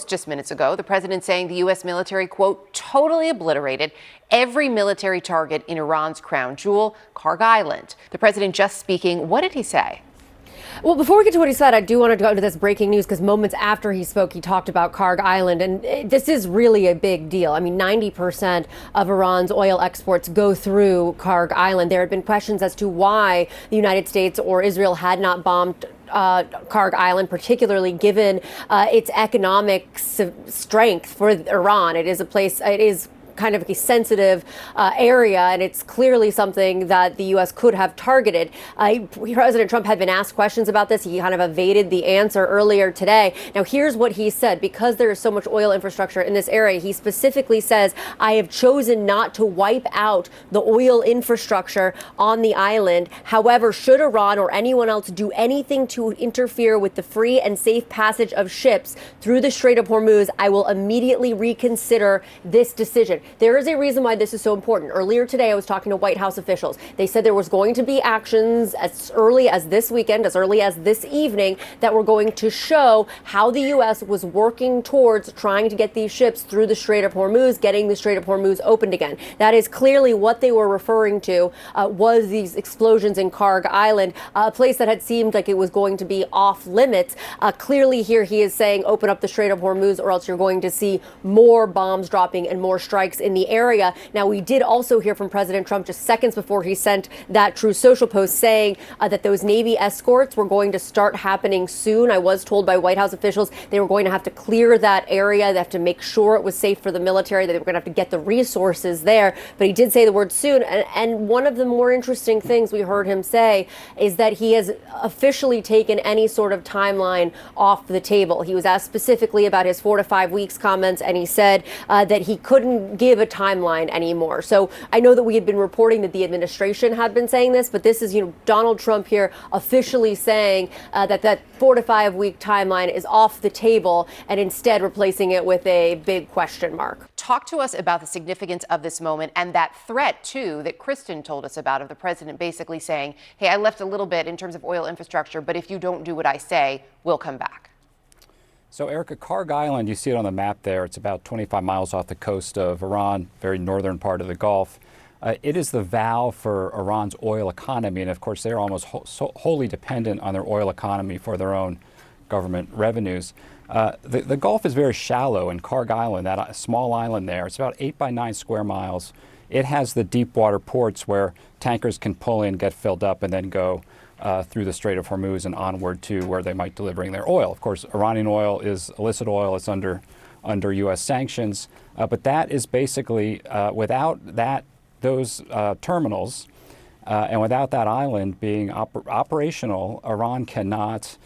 Post just minutes ago, the president saying the U.S. military, quote, totally obliterated every military target in Iran's crown jewel, Kharg Island. The president just speaking. What did he say? Well, before we get to what he said, I do want to go to this breaking news because moments after he spoke, he talked about Kharg Island. And this is really a big deal. I mean, 90% of Iran's oil exports go through Kharg Island. There had been questions as to why the United States or Israel had not bombed Kharg Island, particularly given its economic strength for Iran. It is a place, it is kind of a sensitive area, and it's clearly something that the U.S. could have targeted. President Trump had been asked questions about this. He kind of evaded the answer earlier today. Now, here's what he said. Because there is so much oil infrastructure in this area, he specifically says, I have chosen not to wipe out the oil infrastructure on the island. However, should Iran or anyone else do anything to interfere with the free and safe passage of ships through the Strait of Hormuz, I will immediately reconsider this decision. There is a reason why this is so important. Earlier today, I was talking to White House officials. They said there was going to be actions as early as this weekend, as early as this evening, that were going to show how the U.S. was working towards trying to get these ships through the Strait of Hormuz, getting the Strait of Hormuz opened again. That is clearly what they were referring to, was these explosions in Kharg Island, a place that had seemed like it was going to be off limits. Clearly here he is saying open up the Strait of Hormuz or else you're going to see more bombs dropping and more strikes in the area. Now, we did also hear from President Trump just seconds before he sent that Truth Social post saying that those Navy escorts were going to start happening soon. I was told by White House officials they were going to have to clear that area. They have to make sure it was safe for the military, that they were going to have to get the resources there. But he did say the word soon. And one of the more interesting things we heard him say is that he has officially taken any sort of timeline off the table. He was asked specifically about his 4 to 5 weeks comments, and he said that he couldn't give a timeline anymore. So I know that we had been reporting that the administration had been saying this, but this is, Donald Trump here officially saying that 4 to 5 week timeline is off the table and instead replacing it with a big question mark. Talk to us about the significance of this moment and that threat, too, that Kristen told us about, of the president basically saying, hey, I left a little bit in terms of oil infrastructure, but if you don't do what I say, we'll come back. So, Erica, Kharg Island, you see it on the map there. It's about 25 miles off the coast of Iran, very northern part of the Gulf. It is the valve for Iran's oil economy. And, of course, they're almost wholly dependent on their oil economy for their own government revenues. The Gulf is very shallow, and Kharg Island, that small island there, it's about 8 by 9 square miles. It has the deep water ports where tankers can pull in, get filled up, and then go through the Strait of Hormuz and onward to where they might be delivering their oil. Of course, Iranian oil is illicit oil. It's under U.S. sanctions. But that is basically, without those terminals and without that island being operational, Iran cannot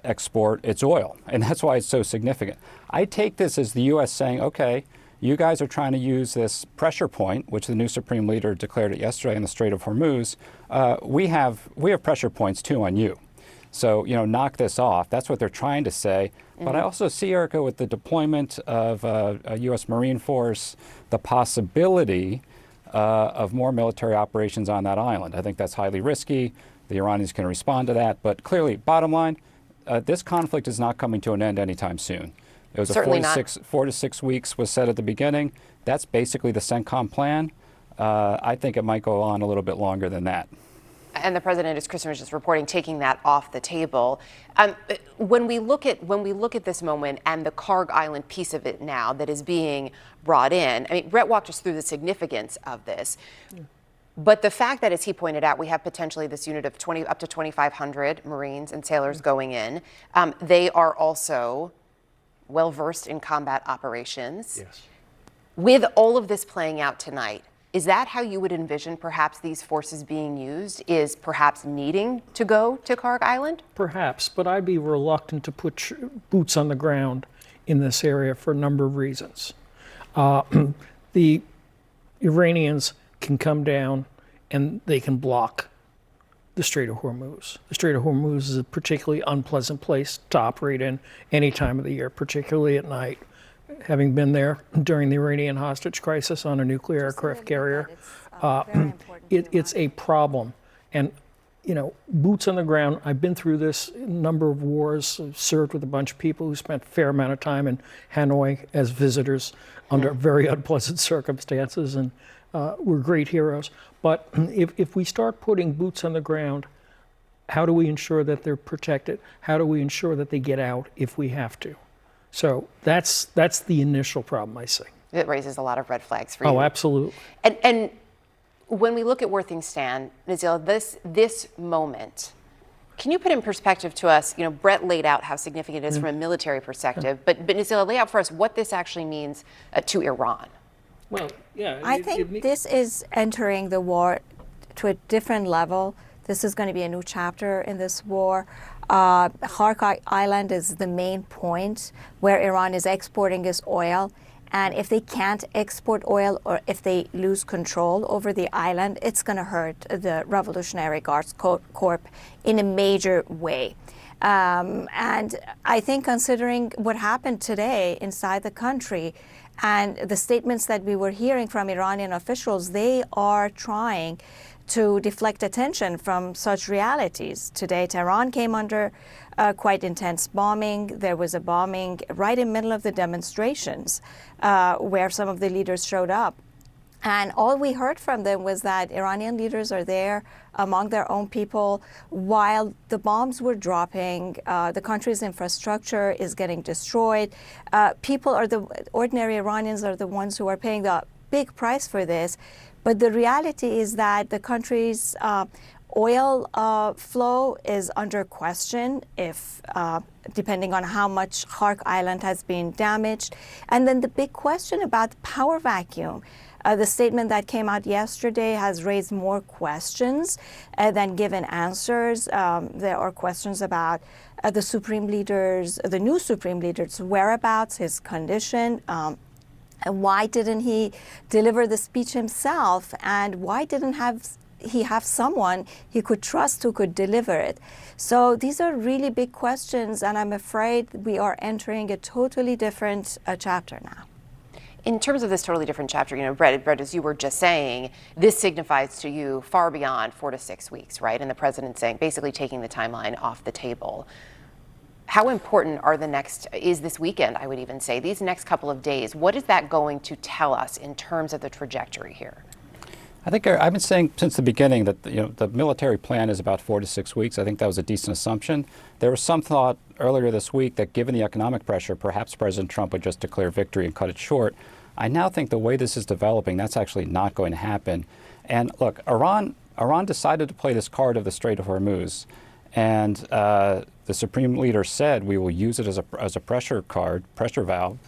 export its oil. And that's why it's so significant. I take this as the U.S. saying, okay, you guys are trying to use this pressure point, which the new Supreme Leader declared it yesterday in the Strait of Hormuz. We have pressure points too on you. So, knock this off. That's what they're trying to say. Mm-hmm. But I also see, Erica, with the deployment of a U.S. Marine force, the possibility of more military operations on that island. I think that's highly risky. The Iranians can respond to that. But clearly, bottom line, this conflict is not coming to an end anytime soon. It was Certainly 4 to 6 weeks was said at the beginning. That's basically the CENTCOM plan. I think it might go on a little bit longer than that. And the president, as Kristen was just reporting, taking that off the table. When we look at this moment and the Kharg Island piece of it now that is being brought in, I mean, Brett walked us through the significance of this. Yeah. But the fact that, as he pointed out, we have potentially this unit of up to 2,500 Marines and sailors going in. They are also well-versed in combat operations. Yes. With all of this playing out tonight, is that how you would envision perhaps these forces being used, is perhaps needing to go to Kharg Island? Perhaps, but I'd be reluctant to put boots on the ground in this area for a number of reasons. The Iranians can come down and they can block the Strait of Hormuz. The Strait of Hormuz is a particularly unpleasant place to operate in any time of the year, particularly at night. Having been there during the Iranian hostage crisis on a nuclear aircraft carrier, it's a problem. And boots on the ground. I've been through this number of wars, served with a bunch of people who spent a fair amount of time in Hanoi as visitors under very unpleasant circumstances, and were great heroes. But if we start putting boots on the ground, how do we ensure that they're protected? How do we ensure that they get out if we have to? So that's the initial problem I see. It raises a lot of red flags for you. Oh, absolutely. And when we look at where things stand, Nazila, this moment, can you put in perspective to us? Brett laid out how significant it is from a military perspective, but Nazila, lay out for us what this actually means to Iran. Well, yeah. I think this is entering the war to a different level. This is going to be a new chapter in this war. Kharg Island is the main point where Iran is exporting its oil. And if they can't export oil, or if they lose control over the island, it's going to hurt the Revolutionary Guards Corps in a major way. And I think considering what happened today inside the country and the statements that we were hearing from Iranian officials, they are trying to deflect attention from such realities. Today, Tehran came under quite intense bombing. There was a bombing right in the middle of the demonstrations where some of the leaders showed up. And all we heard from them was that Iranian leaders are there among their own people while the bombs were dropping. The country's infrastructure is getting destroyed. Ordinary Iranians are the ones who are paying the big price for this. But the reality is that the country's oil flow is under question depending on how much Kharg Island has been damaged. And then the big question about the power vacuum. The statement that came out yesterday has raised more questions than given answers. There are questions about the new Supreme Leader's whereabouts, his condition. Why didn't he deliver the speech himself? And why didn't he have someone he could trust who could deliver it? So these are really big questions, and I'm afraid we are entering a totally different chapter now. In terms of this totally different chapter, Brett, as you were just saying, this signifies to you far beyond 4 to 6 weeks, right? And the president saying, basically taking the timeline off the table. How important is this weekend, I would even say, these next couple of days? What is that going to tell us in terms of the trajectory here? I think I've been saying since the beginning that the military plan is about 4 to 6 weeks. I think that was a decent assumption. There was some thought earlier this week that given the economic pressure, perhaps President Trump would just declare victory and cut it short. I now think the way this is developing, that's actually not going to happen. And look, Iran decided to play this card of the Strait of Hormuz. And the Supreme Leader said we will use it as a pressure valve.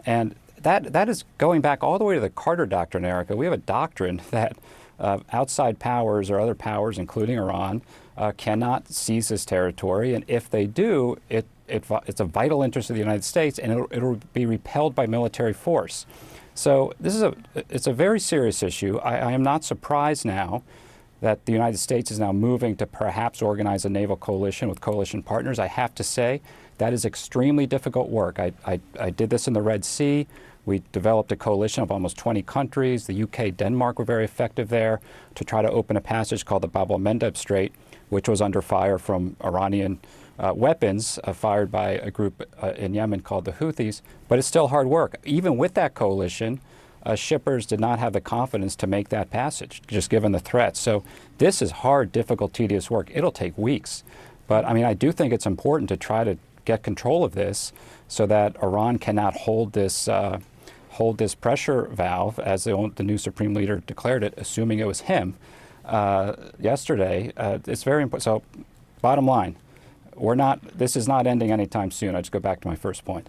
And that is going back all the way to the Carter Doctrine, Erica. We have a doctrine that outside powers or other powers, including Iran, cannot seize this territory. And if they do, it's a vital interest of the United States, and it'll be repelled by military force. So it's a very serious issue. I am not surprised now that the United States is now moving to perhaps organize a naval coalition with coalition partners. I have to say that is extremely difficult work. I did this in the Red Sea. We developed a coalition of almost 20 countries. The UK, Denmark were very effective there to try to open a passage called the Bab el-Mandeb Strait, which was under fire from Iranian weapons fired by a group in Yemen called the Houthis. But it's still hard work. Even with that coalition, shippers did not have the confidence to make that passage, just given the threats. So this is hard, difficult, tedious work. It'll take weeks. But I do think it's important to try to get control of this so that Iran cannot hold this pressure valve, as the new Supreme Leader declared it, assuming it was him yesterday. It's very important. So bottom line, this is not ending anytime soon. I just go back to my first point.